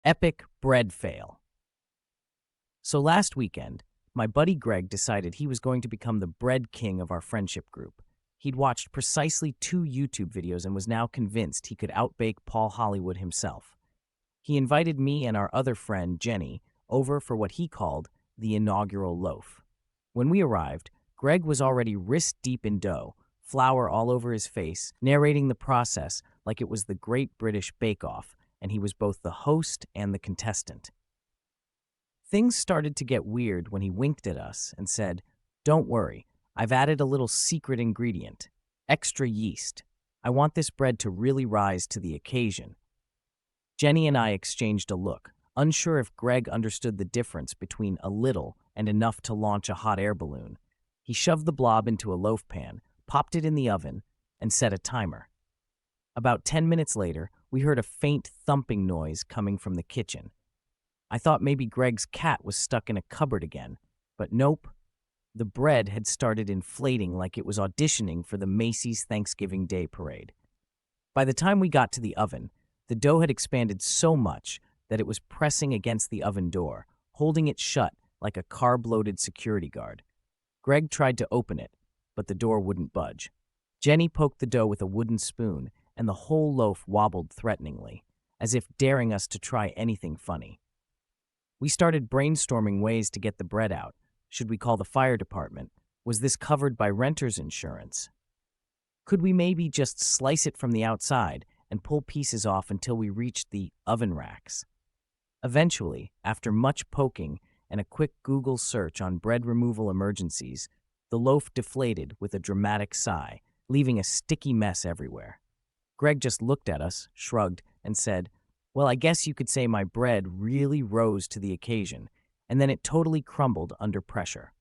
Epic bread fail. So last weekend, my buddy Greg decided he was going to become the bread king of our friendship group. He'd watched precisely 2 YouTube videos and was now convinced he could outbake Paul Hollywood himself. He invited me and our other friend, Jenny, over for what he called the inaugural loaf. When we arrived, Greg was already wrist deep in dough, flour all over his face, narrating the process like it was the Great British Bake Off, and he was both the host and the contestant. Things started to get weird when he winked at us and said, "Don't worry, I've added a little secret ingredient, extra yeast. I want this bread to really rise to the occasion." Jenny and I exchanged a look, unsure if Greg understood the difference between a little and enough to launch a hot air balloon. He shoved the blob into a loaf pan, popped it in the oven, and set a timer. About 10 minutes later, we heard a faint thumping noise coming from the kitchen. I thought maybe Greg's cat was stuck in a cupboard again, but nope. The bread had started inflating like it was auditioning for the Macy's Thanksgiving Day Parade. By the time we got to the oven, the dough had expanded so much that it was pressing against the oven door, holding it shut like a carb-loaded security guard. Greg tried to open it, but the door wouldn't budge. Jenny poked the dough with a wooden spoon, and the whole loaf wobbled threateningly, as if daring us to try anything funny. We started brainstorming ways to get the bread out. Should we call the fire department? Was this covered by renter's insurance? Could we maybe just slice it from the outside and pull pieces off until we reached the oven racks? Eventually, after much poking and a quick Google search on bread removal emergencies, the loaf deflated with a dramatic sigh, leaving a sticky mess everywhere. Greg just looked at us, shrugged, and said, "Well, I guess you could say my bread really rose to the occasion, and then it totally crumbled under pressure."